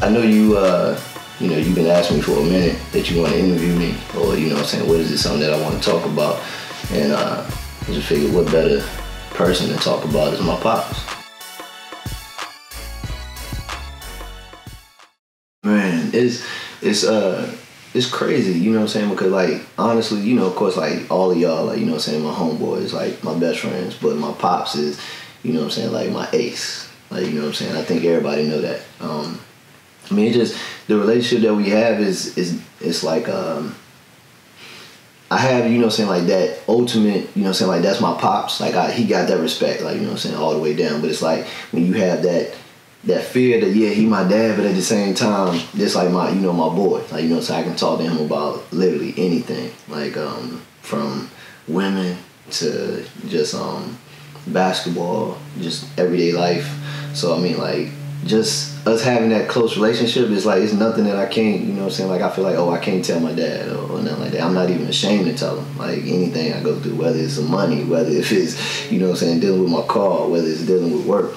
I know you've been asking me for a minute that you want to interview me, or you know what I'm saying, what is it, something that I want to talk about? And I just figured what better person to talk about is my pops. Man, it's crazy, you know what I'm saying, because like honestly, you know, of course, like all of y'all, like, you know what I'm saying, my homeboys, like my best friends, but my pops is, you know what I'm saying, like my ace. Like, you know what I'm saying, I think everybody know that. I mean, it just, the relationship that we have it's like, I have, you know what I'm saying, like that ultimate, you know what I'm saying, like that's my pops. Like he got that respect, like, you know what I'm saying, all the way down. But it's like when you have that fear that, yeah, he my dad, but at the same time, just like my, you know, my boy. Like, you know, so I can talk to him about literally anything. Like from women to just basketball, just everyday life. So I mean, like, just us having that close relationship is like, it's nothing that I can't, you know what I'm saying, like I feel like, oh, I can't tell my dad or nothing like that. I'm not even ashamed to tell him, like anything I go through, whether it's some money, whether if it's, you know what I'm saying, dealing with my car, whether it's dealing with work.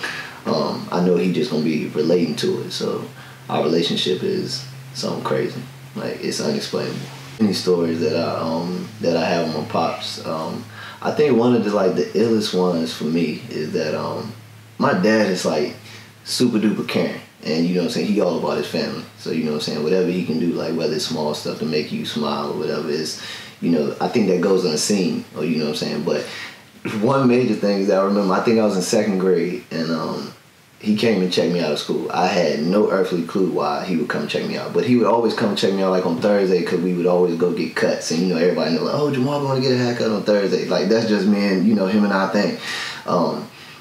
I know he just gonna be relating to it. So our relationship is something crazy, like it's unexplainable. Any stories that I have with my pops, I think one of the illest ones for me is that my dad is like super duper caring, and you know what I'm saying, he all about his family. So you know what I'm saying, whatever he can do, like whether it's small stuff to make you smile or whatever, is, you know, I think that goes unseen, or you know what I'm saying. But one major thing that I remember, I think I was in 2nd grade, and he came and checked me out of school. I had no earthly clue why he would come check me out, but he would always come check me out like on Thursday, because we would always go get cuts, and you know, everybody know like, oh, Jamar going to get a haircut on Thursday. Like that's just me and, you know, him and I thing.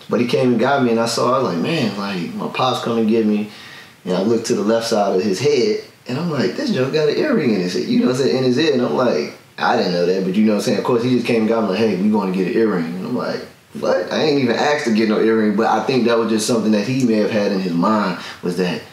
But he came and got me, and I was like, man, like my pops come and get me, and I looked to the left side of his head, and I'm like, this joke got an earring in his head, you know what I'm saying, in his head, and I'm like, I didn't know that, but you know what I'm saying, of course he just came and got me like, hey, we going to get an earring, and I'm like, what? I ain't even asked to get no earring, but I think that was just something that he may have had in his mind, was that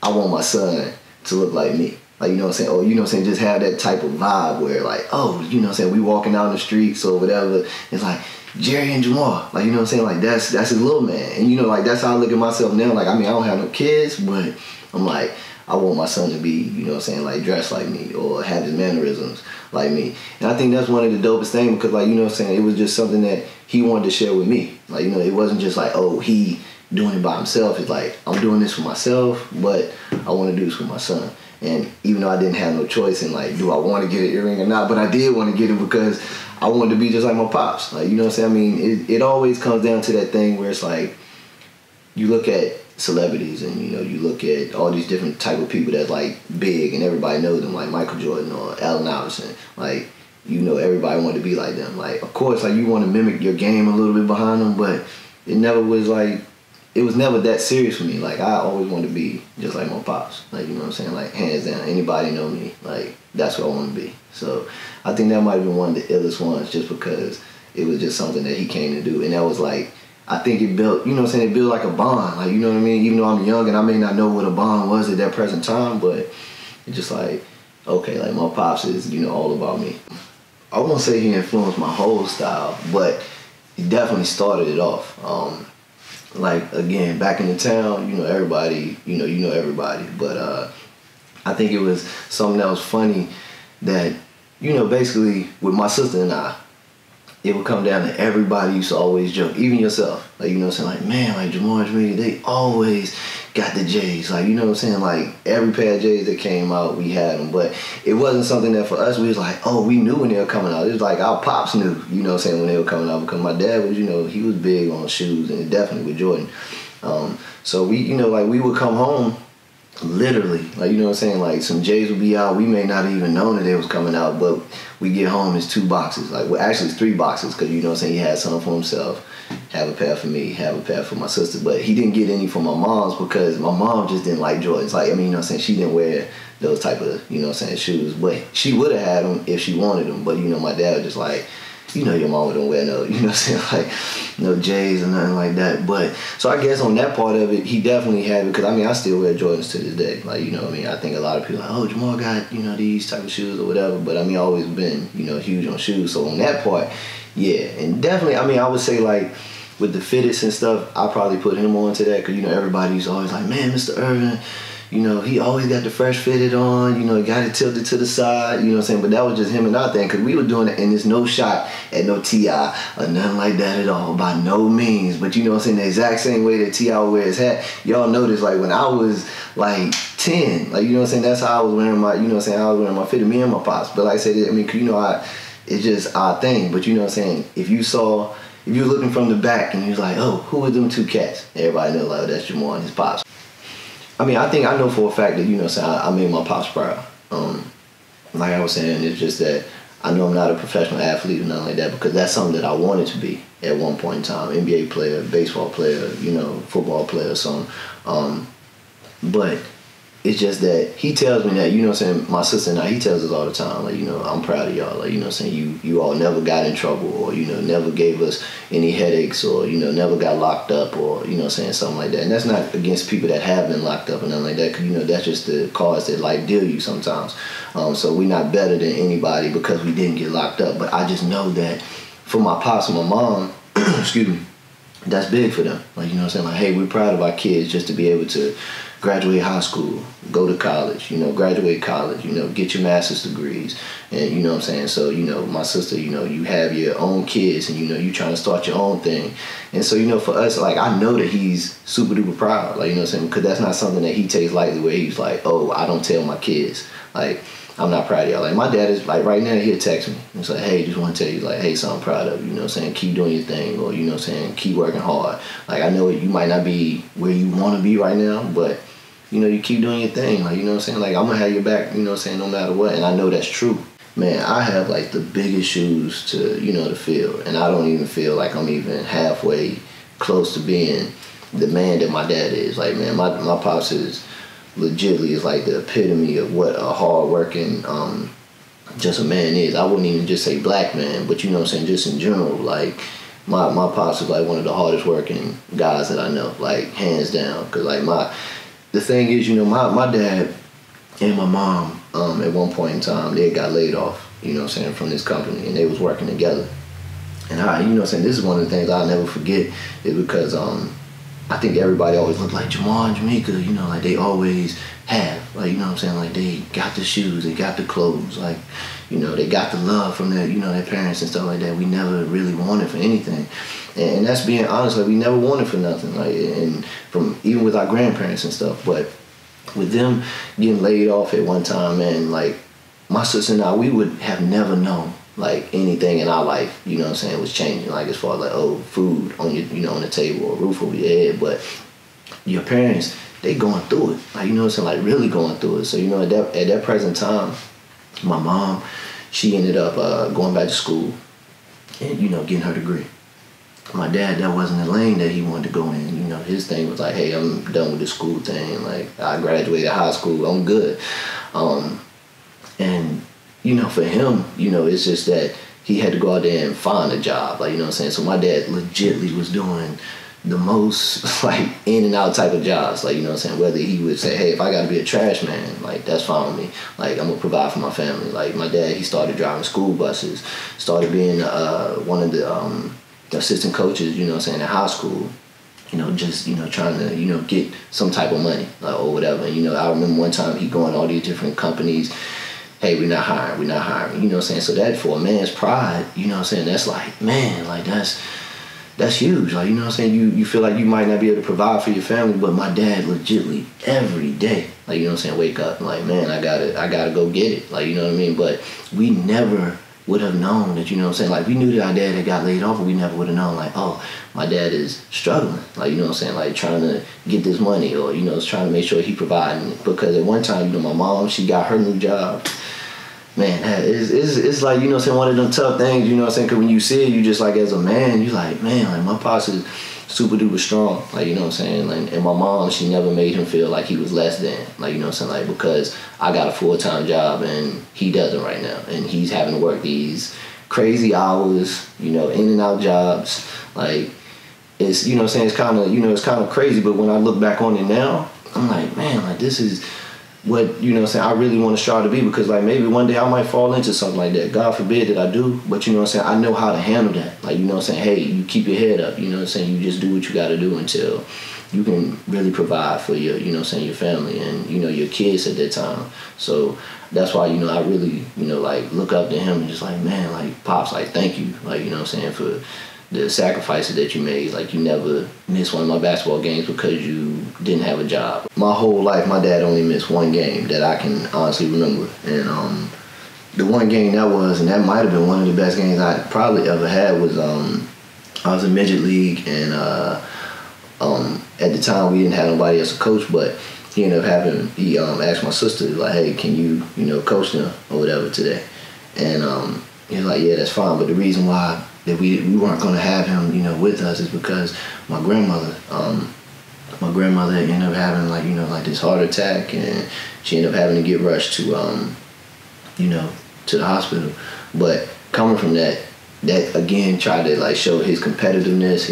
I want my son to look like me. Like, you know what I'm saying, or you know what I'm saying, just have that type of vibe where like, oh, you know what I'm saying, we walking out in the streets or whatever, it's like, Jerry and Jamar, like, you know what I'm saying, like that's his little man. And you know, like that's how I look at myself now. Like, I mean, I don't have no kids, but I'm like, I want my son to be, you know what I'm saying, like dressed like me or have his mannerisms like me. And I think that's one of the dopest things, because like, you know what I'm saying, it was just something that he wanted to share with me. Like, you know, it wasn't just like, oh, he doing it by himself. It's like, I'm doing this for myself, but I want to do this for my son. And even though I didn't have no choice in like, do I want to get an earring or not, but I did want to get it because I wanted to be just like my pops. Like, you know what I'm saying? I mean, it always comes down to that thing where it's like, you look at celebrities and, you know, you look at all these different type of people that's like big and everybody knows them, like Michael Jordan or Allen Iverson. Like, you know, everybody wanted to be like them. Like, of course, like you want to mimic your game a little bit behind them, but it never was like, it was never that serious for me. Like, I always wanted to be just like my pops. Like, you know what I'm saying? Like, hands down, anybody know me, like, that's what I want to be. So I think that might have been one of the illest ones, just because it was just something that he came to do. And that was like, I think it built, you know what I'm saying, it built like a bond. Like, you know what I mean? Even though I'm young and I may not know what a bond was at that present time, but it's just like, okay, like my pops is, you know, all about me. I won't say he influenced my whole style, but he definitely started it off. Like, again, back in the town, you know, everybody, you know everybody. But I think it was something that was funny that, you know, basically with my sister and I, it would come down to everybody used to always joke, even yourself. Like, you know what I'm saying? Like, man, like Jamar, they always got the J's. Like, you know what I'm saying? Like, every pair of J's that came out, we had them. But it wasn't something that for us, we was like, oh, we knew when they were coming out. It was like our pops knew, you know what I'm saying, when they were coming out. Because my dad was, you know, he was big on shoes, and definitely with Jordan. So we, you know, like we would come home, literally, like, you know what I'm saying, like some J's would be out, we may not have even known that they was coming out, but we get home, it's 2 boxes, like, well, actually it's 3 boxes, because, you know what I'm saying, he had some for himself, have a pair for me, have a pair for my sister, but he didn't get any for my mom's, because my mom just didn't like Jordans. Like, I mean, you know what I'm saying, she didn't wear those type of, you know what I'm saying, shoes, but she would have had them if she wanted them, but, you know, my dad was just like, you know, your mama don't wear no, you know what I'm saying, like no J's or nothing like that. But so I guess on that part of it, he definitely had it, because I mean, I still wear Jordans to this day. Like, you know what I mean, I think a lot of people are like, oh, Jamar got, you know, these type of shoes or whatever. But I mean, I've always been, you know, huge on shoes. So on that part, yeah. And definitely, I mean, I would say like with the fitteds and stuff, I probably put him on to that, because, you know, everybody's always like, man, Mr. Irvin, you know, he always got the fresh fitted on, you know, he got it tilted to the side, you know what I'm saying? But that was just him and our thing, because we were doing it, and there's no shot at no T.I. or nothing like that at all, by no means. But you know what I'm saying, the exact same way that T.I. would wear his hat, y'all noticed, like, when I was, like, 10, like, you know what I'm saying, that's how I was wearing my, you know what I'm saying, I was wearing my fitted, me and my pops. But like I said, I mean, you know, it's just our thing. But you know what I'm saying, if you were looking from the back and you was like, oh, who are them two cats? Everybody knows, like, oh, that's Jamar and his pops. I mean, I know for a fact that, you know what I'm saying, I made my pops proud. Like I was saying, it's just that I know I'm not a professional athlete or nothing like that, because that's something that I wanted to be at one point in time. NBA player, baseball player, you know, football player or something. But it's just that he tells me that, you know what I'm saying, my sister and I, he tells us all the time, like, you know, I'm proud of y'all. Like, you know what I'm saying, you all never got in trouble, or, you know, never gave us any headaches, or, you know, never got locked up, or, you know what I'm saying, something like that. And that's not against people that have been locked up or nothing like that, because, you know, that's just the cards that life deal you sometimes. So we're not better than anybody because we didn't get locked up. But I just know that for my pops and my mom, excuse me, that's big for them. Like, you know what I'm saying, like, hey, we're proud of our kids just to be able to graduate high school, go to college, you know, graduate college, you know, get your master's degrees. And you know what I'm saying, so, you know, my sister, you know, you have your own kids, and, you know, you trying to start your own thing. And so, you know, for us, like, I know that he's super duper proud, like, you know what I'm saying, because that's not something that he takes lightly, where he's like, oh, I don't tell my kids, like, I'm not proud of y'all. Like, my dad is, like, right now, he'll text me. It's like, hey, just want to tell you, like, hey, son, I'm proud of you. You know what I'm saying? Keep doing your thing, or, you know what I'm saying, keep working hard. Like, I know you might not be where you want to be right now, but, you know, you keep doing your thing. Like, you know what I'm saying? Like, I'm going to have your back, you know what I'm saying, no matter what. And I know that's true. Man, I have, like, the biggest shoes to, you know, to fill. And I don't even feel like I'm even halfway close to being the man that my dad is. Like, man, my pops is legitimately is like the epitome of what a hardworking, just a man is. I wouldn't even just say black man, but you know what I'm saying, just in general, like, my pops is like one of the hardest working guys that I know, like, hands down. Because, like, the thing is, you know, my dad and my mom, at one point in time, they got laid off, you know what I'm saying, from this company, and they was working together. And you know what I'm saying, this is one of the things I'll never forget, is because I think everybody always looked like Jamar and Jamaica, you know, like they always have, like, you know what I'm saying, like they got the shoes, they got the clothes, like, you know, they got the love from their, you know, their parents and stuff like that. We never really wanted for anything. And that's being honest, like, we never wanted for nothing, like, and from, even with our grandparents and stuff. But with them getting laid off at one time, man, like, my sister and I, we would have never known, like, anything in our life, you know what I'm saying, was changing, like, as far as, like, oh, food on your, you know, on the table, or roof over your head. But your parents, they going through it, like, you know what I'm saying, like, really going through it. So, you know, at that present time, my mom, she ended up going back to school and, you know, getting her degree. My dad, that wasn't the lane that he wanted to go in. You know, his thing was like, hey, I'm done with the school thing. Like, I graduated high school, I'm good. And, you know, for him, you know, it's just that he had to go out there and find a job. Like, you know what I'm saying? So my dad legitimately was doing the most, like, in and out type of jobs. Like, you know what I'm saying? Whether he would say, hey, if I got to be a trash man, like, that's fine with me. Like, I'm going to provide for my family. Like, my dad, he started driving school buses, started being one of the assistant coaches, you know what I'm saying, in high school. You know, just, you know, trying to, you know, get some type of money, like, or whatever. And, you know, I remember one time he going to all these different companies, hey, we're not hiring, you know what I'm saying? So that, for a man's pride, you know what I'm saying, that's like, man, like, that's huge. Like, you know what I'm saying, you feel like you might not be able to provide for your family, but my dad legitimately every day, like, you know what I'm saying, wake up and like, man, I gotta go get it. Like, you know what I mean? But we never would have known that, you know what I'm saying, like, we knew that our dad had got laid off, but we never would have known, like, oh, my dad is struggling, like, you know what I'm saying, like, trying to get this money, or, you know, trying to make sure he providing it. Because at one time, you know, my mom, she got her new job. Man, it's like, you know what I'm saying, one of them tough things, you know what I'm saying, because when you see it, you just, like, as a man, you like, man, like, my pops is super duper strong, like, you know what I'm saying, like, and my mom, she never made him feel like he was less than, like, you know what I'm saying, like, because I got a full-time job and he doesn't right now, and he's having to work these crazy hours, you know, in and out jobs, like, it's, you know what I'm saying, it's kind of, you know, it's kind of crazy. But when I look back on it now, I'm like, man, like, this is what, you know what I'm saying, I really want to strive to be, because like maybe one day I might fall into something like that. God forbid that I do, but you know what I'm saying, I know how to handle that. Like, you know what I'm saying, hey, you keep your head up, you know what I'm saying, you just do what you got to do until you can really provide for your, you know what I'm saying, your family and, you know, your kids at that time. So that's why, you know, I really, you know, like look up to him and just like, man, like, Pops, like, thank you, like, you know what I'm saying, for the sacrifices that you made. Like, you never missed one of my basketball games because you didn't have a job. My whole life, my dad only missed one game that I can honestly remember. And the one game that was, and that might have been one of the best games I probably ever had, was I was in midget league, and at the time we didn't have nobody as a coach, but he ended up having, he asked my sister, like, hey, can you, you know, coach them or whatever today? And he was like, yeah, that's fine, but the reason why that we weren't going to have him, you know, with us is because my grandmother ended up having, like, you know, like this heart attack, and she ended up having to get rushed to, you know, to the hospital. But coming from that again tried to like show his competitiveness,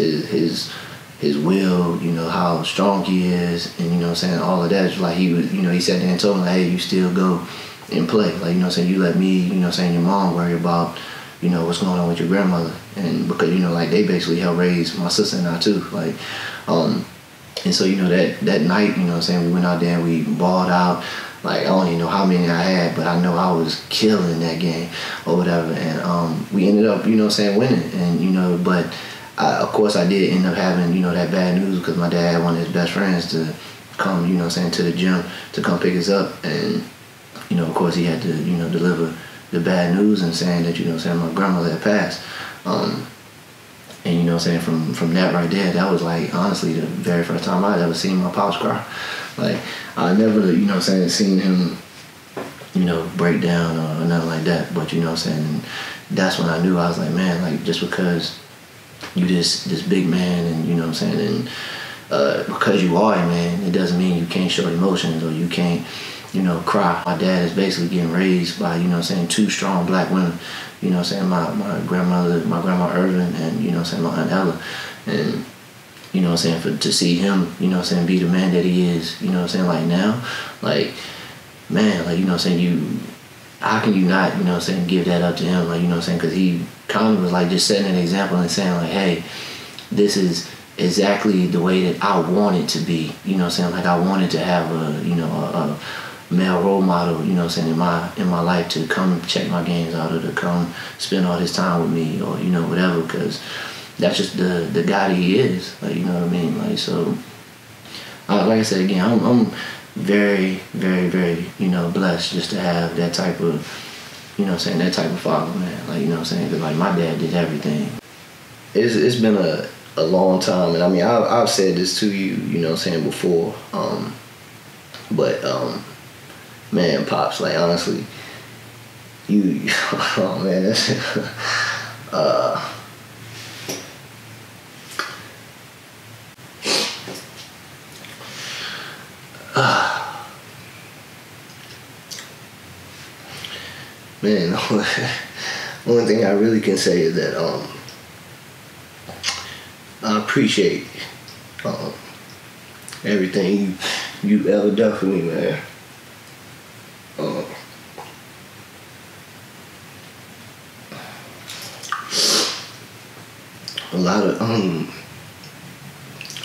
his will, you know, how strong he is, and you know what I'm saying, all of that. It's like he was, you know, he sat there and told me, like, hey, you still go and play. Like, you know what I'm saying, you let me, you know what I'm saying, your mom worry about, you know, what's going on with your grandmother. And because, you know, like, they basically helped raise my sister and I too. Like, and so, you know, that night, you know what I'm saying, we went out there and we balled out. Like, I don't even know how many I had, but I know I was killing that game or whatever. And we ended up, you know what I'm saying, winning. And, you know, but of course I did end up having, you know, that bad news, because my dad had one of his best friends to come, you know what I'm saying, to the gym to come pick us up. And, you know, of course he had to, you know, deliver the bad news and saying that, you know what I'm saying, my grandmother had passed. And you know what I'm saying, from that right there, that was like honestly the very first time I'd ever seen my pops cry. Like, I never, you know what I'm saying, seen him, you know, break down or nothing like that. But you know what I'm saying, and that's when I knew, I was like, man, like, just because you this big man, and you know what I'm saying, and because you are a man, it doesn't mean you can't show emotions or you can't, you know, cry. My dad is basically getting raised by, you know what I'm saying, two strong black women. You know what I'm saying, my grandmother, my grandma Irvin, and, you know what I'm saying, my Aunt Ella. And, you know what I'm saying, to see him, you know what I'm saying, be the man that he is, you know what I'm saying, like now, like, man, like, you know what I'm saying, how can you not, you know what I'm saying, give that up to him, like, you know what I'm saying, because he kind of was like just setting an example and saying like, hey, this is exactly the way that I want it to be, you know what I'm saying, like, I wanted to have a, you know, a male role model, you know what I'm saying, in my life, to come check my games out, or to come spend all his time with me, or, you know, whatever, because that's just the guy that he is, like, you know what I mean, like, so, like I said again, I'm very, very, very, you know, blessed just to have that type of, you know what I'm saying, that type of father, man, like, you know what I'm saying, because, like, my dad did everything. It's been a long time, and I mean, I've said this to you, you know what I'm saying, before, but, man, Pops, like, honestly, you oh, man, that's, man, one thing I really can say is that, I appreciate, everything you ever done for me, man. A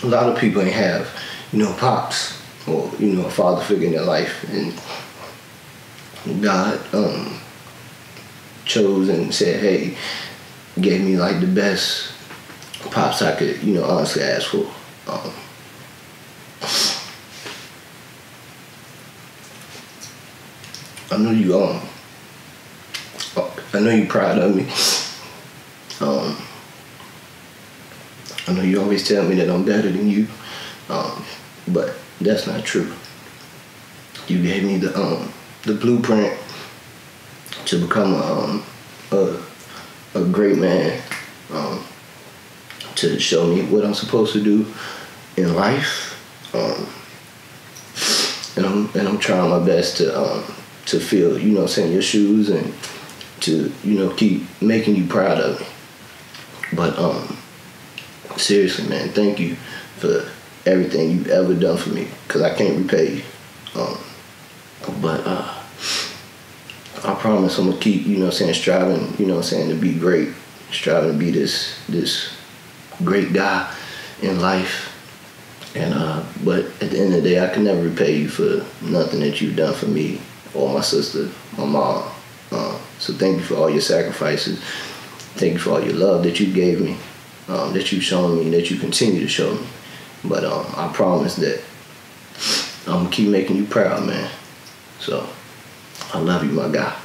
lot of people ain't have, you know, pops or, you know, a father figure in their life, and God chose and said, hey, gave me like the best pops I could, you know, honestly ask for. I know you proud of me. I know you always tell me that I'm better than you, but that's not true. You gave me the blueprint to become a great man, to show me what I'm supposed to do in life, and I'm trying my best to fill, you know what I'm saying, your shoes, and to, you know, keep making you proud of me. But seriously, man, thank you for everything you've ever done for me, because I can't repay you. But I promise I'm gonna keep, striving, to be great, striving to be this great guy in life. And but at the end of the day, I can never repay you for nothing that you've done for me or my sister, my mom. So thank you for all your sacrifices. Thank you for all your love that you gave me, that you've shown me, that you continue to show me. But I promise that I'm gonna keep making you proud, man. So I love you, my guy.